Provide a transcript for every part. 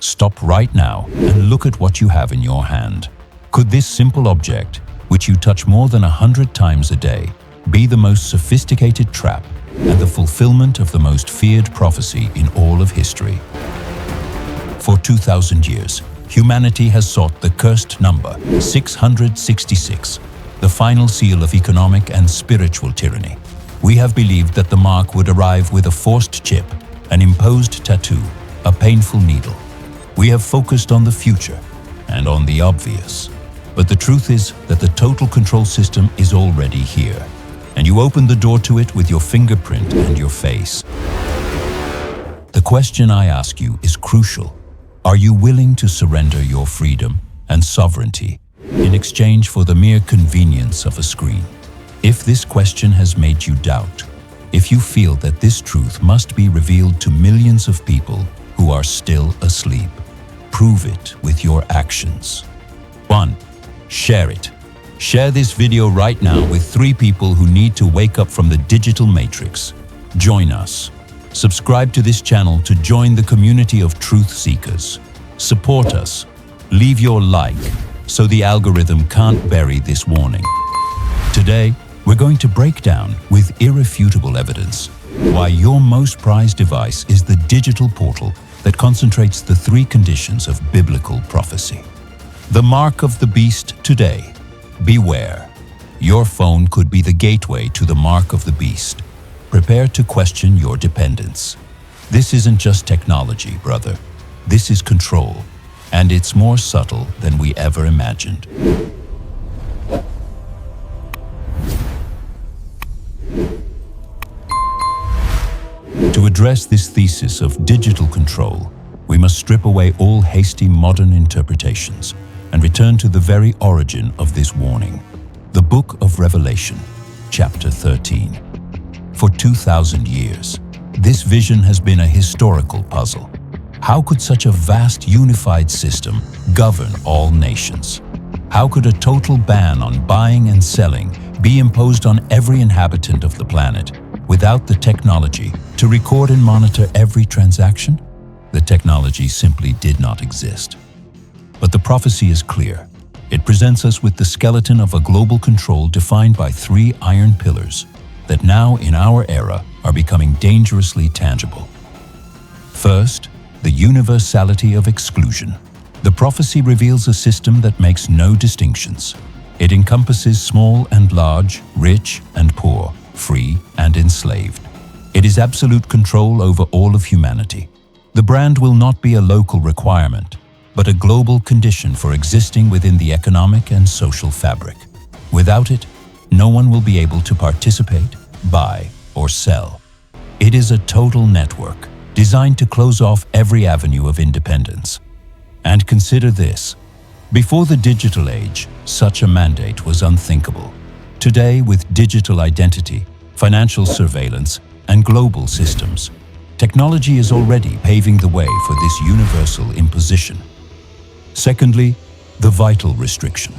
Stop right now and look at what you have in your hand. Could this simple object, which you touch more than 100 times a day, be the most sophisticated trap and the fulfillment of the most feared prophecy in all of history? For 2,000 years, humanity has sought the cursed number 666, the final seal of economic and spiritual tyranny. We have believed that the mark would arrive with a forced chip, an imposed tattoo, a painful needle. We have focused on the future and on the obvious. But the truth is that the total control system is already here, and you open the door to it with your fingerprint and your face. The question I ask you is crucial. Are you willing to surrender your freedom and sovereignty in exchange for the mere convenience of a screen? If this question has made you doubt, if you feel that this truth must be revealed to millions of people who are still asleep, prove it with your actions. 1. Share it. Share this video right now with 3 people who need to wake up from the digital matrix. Join us. Subscribe to this channel to join the community of truth seekers. Support us. Leave your like so the algorithm can't bury this warning. Today, we're going to break down with irrefutable evidence why your most prized device is the digital portal that concentrates the 3 conditions of biblical prophecy. The mark of the beast today. Beware. Your phone could be the gateway to the mark of the beast. Prepare to question your dependence. This isn't just technology, brother. This is control, and it's more subtle than we ever imagined. To address this thesis of digital control, we must strip away all hasty modern interpretations and return to the very origin of this warning, the Book of Revelation, chapter 13. For 2,000 years, this vision has been a historical puzzle. How could such a vast unified system govern all nations? How could a total ban on buying and selling be imposed on every inhabitant of the planet without the technology to record and monitor every transaction? The technology simply did not exist. But the prophecy is clear. It presents us with the skeleton of a global control defined by 3 iron pillars that now in our era are becoming dangerously tangible. First, the universality of exclusion. The prophecy reveals a system that makes no distinctions. It encompasses small and large, rich and poor, free and enslaved. It is absolute control over all of humanity. The brand will not be a local requirement, but a global condition for existing within the economic and social fabric. Without it, no one will be able to participate, buy, or sell. It is a total network designed to close off every avenue of independence. And consider this. Before the digital age, such a mandate was unthinkable. Today, with digital identity, financial surveillance, and global systems, technology is already paving the way for this universal imposition. Secondly, the vital restriction.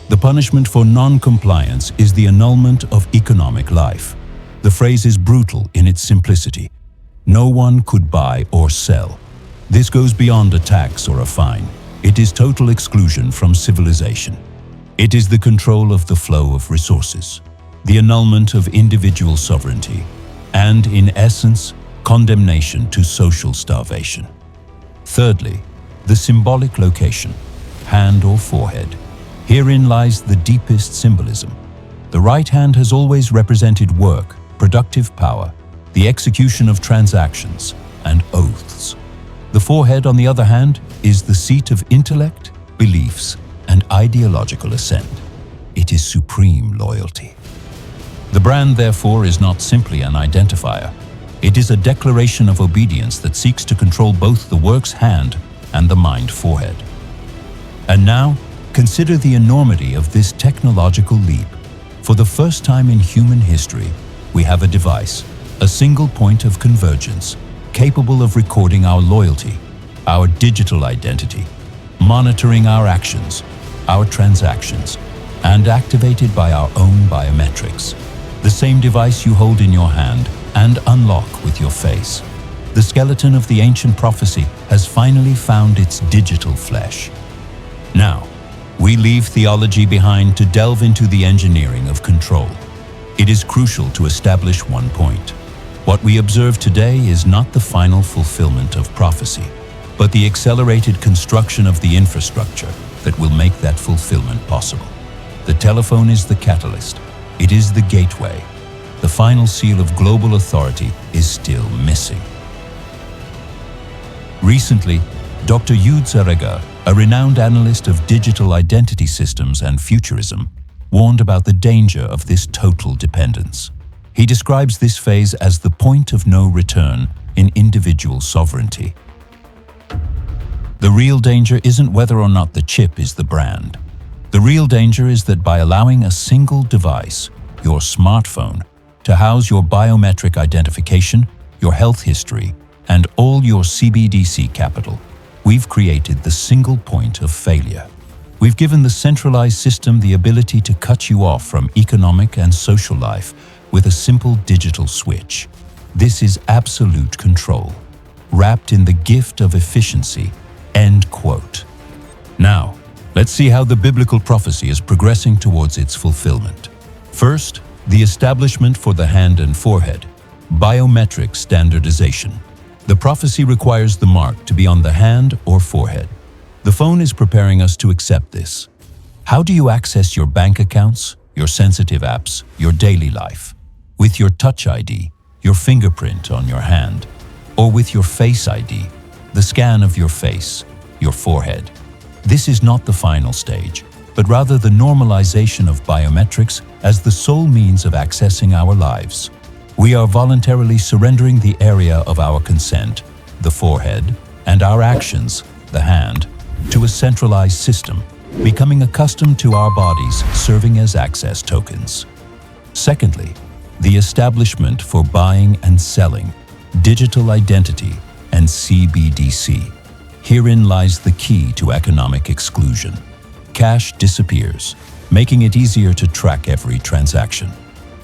The punishment for non-compliance is the annulment of economic life. The phrase is brutal in its simplicity. No one could buy or sell. This goes beyond a tax or a fine. It is total exclusion from civilization. It is the control of the flow of resources, the annulment of individual sovereignty, and, in essence, condemnation to social starvation. Thirdly, the symbolic location, hand or forehead. Herein lies the deepest symbolism. The right hand has always represented work, productive power, the execution of transactions, and oaths. The forehead, on the other hand, is the seat of intellect, beliefs, and ideological assent. It is supreme loyalty. The brand, therefore, is not simply an identifier. It is a declaration of obedience that seeks to control both the work's hand and the mind forehead. And now, consider the enormity of this technological leap. For the first time in human history, we have a device, a single point of convergence, capable of recording our loyalty, our digital identity, monitoring our actions, our transactions, and activated by our own biometrics. The same device you hold in your hand and unlock with your face. The skeleton of the ancient prophecy has finally found its digital flesh. Now, we leave theology behind to delve into the engineering of control. It is crucial to establish one point. What we observe today is not the final fulfillment of prophecy, but the accelerated construction of the infrastructure that will make that fulfillment possible. The telephone is the catalyst. It is the gateway. The final seal of global authority is still missing. Recently, Dr. Yud Zaregar, a renowned analyst of digital identity systems and futurism, warned about the danger of this total dependence. He describes this phase as the point of no return in individual sovereignty. The real danger isn't whether or not the chip is the brand. The real danger is that by allowing a single device, your smartphone, to house your biometric identification, your health history, and all your CBDC capital, we've created the single point of failure. We've given the centralized system the ability to cut you off from economic and social life with a simple digital switch. This is absolute control, wrapped in the gift of efficiency. End quote. Now, let's see how the biblical prophecy is progressing towards its fulfillment. First, the establishment for the hand and forehead, biometric standardization. The prophecy requires the mark to be on the hand or forehead. The phone is preparing us to accept this. How do you access your bank accounts, your sensitive apps, your daily life? With your Touch ID, your fingerprint on your hand, or with your Face ID, the scan of your face, your forehead. This is not the final stage, but rather the normalization of biometrics as the sole means of accessing our lives. We are voluntarily surrendering the area of our consent, the forehead, and our actions, the hand, to a centralized system, becoming accustomed to our bodies serving as access tokens. Secondly, the establishment for buying and selling, digital identity, and CBDC. Herein lies the key to economic exclusion. Cash disappears, making it easier to track every transaction.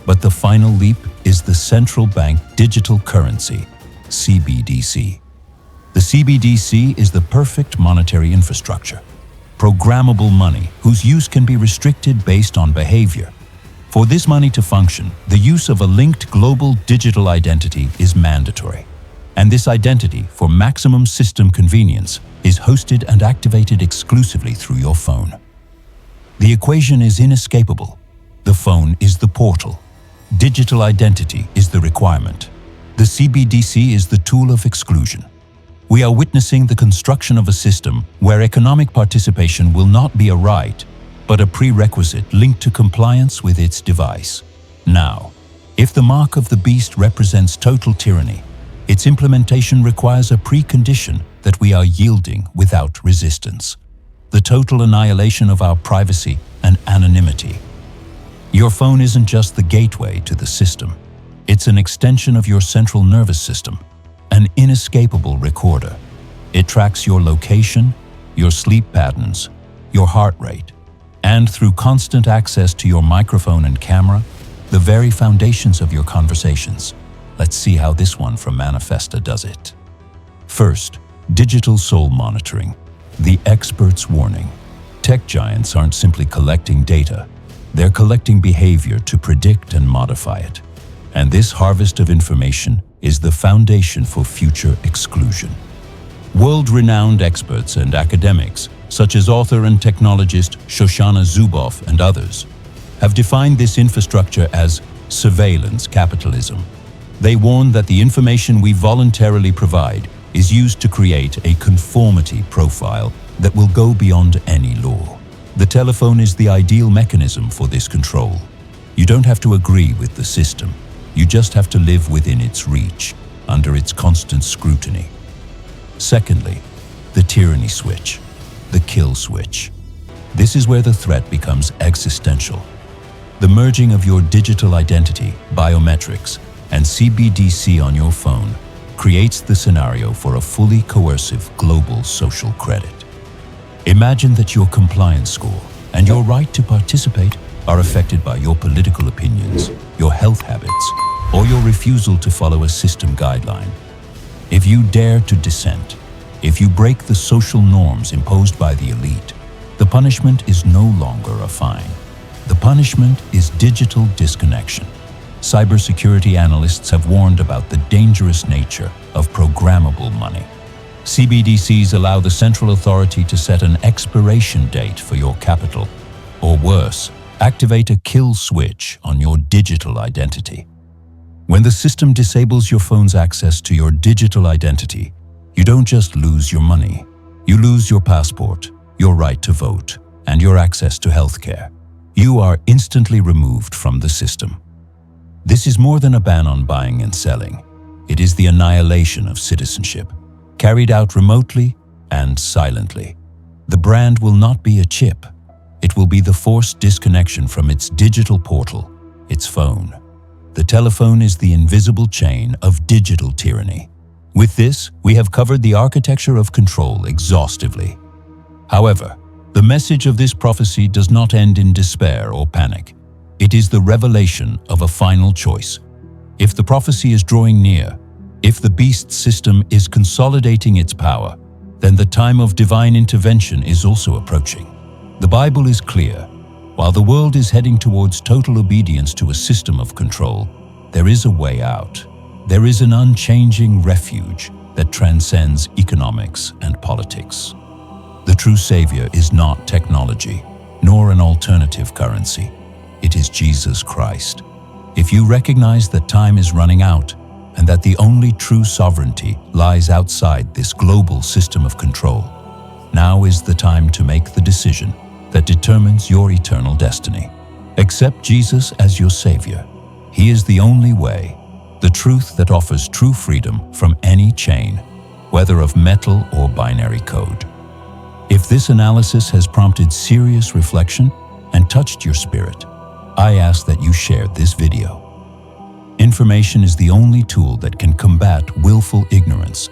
But the final leap is the central bank digital currency, CBDC. The CBDC is the perfect monetary infrastructure. Programmable money whose use can be restricted based on behavior. For this money to function, the use of a linked global digital identity is mandatory. And this identity, for maximum system convenience, is hosted and activated exclusively through your phone. The equation is inescapable. The phone is the portal. Digital identity is the requirement. The CBDC is the tool of exclusion. We are witnessing the construction of a system where economic participation will not be a right, but a prerequisite linked to compliance with its device. Now, if the mark of the beast represents total tyranny, its implementation requires a precondition that we are yielding without resistance. The total annihilation of our privacy and anonymity. Your phone isn't just the gateway to the system. It's an extension of your central nervous system, an inescapable recorder. It tracks your location, your sleep patterns, your heart rate, and through constant access to your microphone and camera, the very foundations of your conversations. Let's see how this one from Manifesta does it. First, digital soul monitoring. The expert's warning. Tech giants aren't simply collecting data. They're collecting behavior to predict and modify it. And this harvest of information is the foundation for future exclusion. World-renowned experts and academics, such as author and technologist Shoshana Zuboff and others, have defined this infrastructure as surveillance capitalism. They warn that the information we voluntarily provide is used to create a conformity profile that will go beyond any law. The telephone is the ideal mechanism for this control. You don't have to agree with the system. You just have to live within its reach, under its constant scrutiny. Secondly, the tyranny switch, the kill switch. This is where the threat becomes existential. The merging of your digital identity, biometrics, and CBDC on your phone creates the scenario for a fully coercive global social credit. Imagine that your compliance score and your right to participate are affected by your political opinions, your health habits, or your refusal to follow a system guideline. If you dare to dissent, if you break the social norms imposed by the elite, the punishment is no longer a fine. The punishment is digital disconnection. Cybersecurity analysts have warned about the dangerous nature of programmable money. CBDCs allow the central authority to set an expiration date for your capital, or worse, activate a kill switch on your digital identity. When the system disables your phone's access to your digital identity, you don't just lose your money, you lose your passport, your right to vote, and your access to healthcare. You are instantly removed from the system. This is more than a ban on buying and selling. It is the annihilation of citizenship, carried out remotely and silently. The brand will not be a chip. It will be the forced disconnection from its digital portal, its phone. The telephone is the invisible chain of digital tyranny. With this, we have covered the architecture of control exhaustively. However, the message of this prophecy does not end in despair or panic. It is the revelation of a final choice. If the prophecy is drawing near, if the beast system is consolidating its power, then the time of divine intervention is also approaching. The Bible is clear. While the world is heading towards total obedience to a system of control, there is a way out. There is an unchanging refuge that transcends economics and politics. The true Savior is not technology, nor an alternative currency. It is Jesus Christ. If you recognize that time is running out and that the only true sovereignty lies outside this global system of control, now is the time to make the decision that determines your eternal destiny. Accept Jesus as your Savior. He is the only way, the truth that offers true freedom from any chain, whether of metal or binary code. If this analysis has prompted serious reflection and touched your spirit, I ask that you share this video. Information is the only tool that can combat willful ignorance,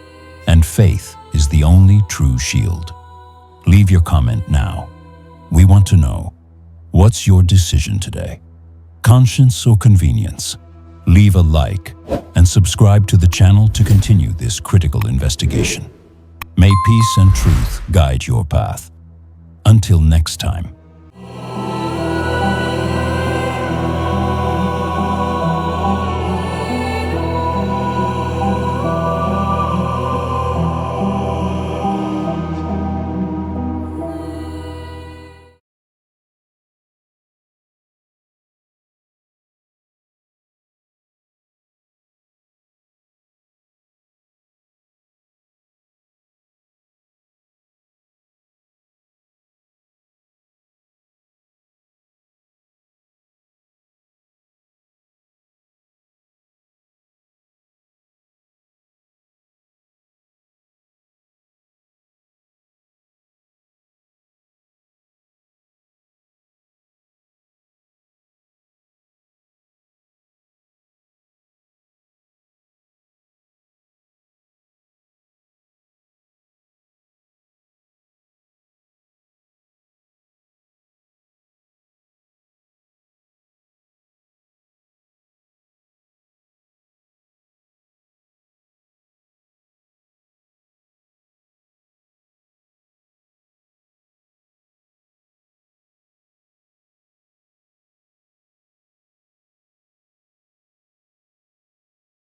and faith is the only true shield. Leave your comment now. We want to know, what's your decision today? Conscience or convenience? Leave a like and subscribe to the channel to continue this critical investigation. May peace and truth guide your path. Until next time.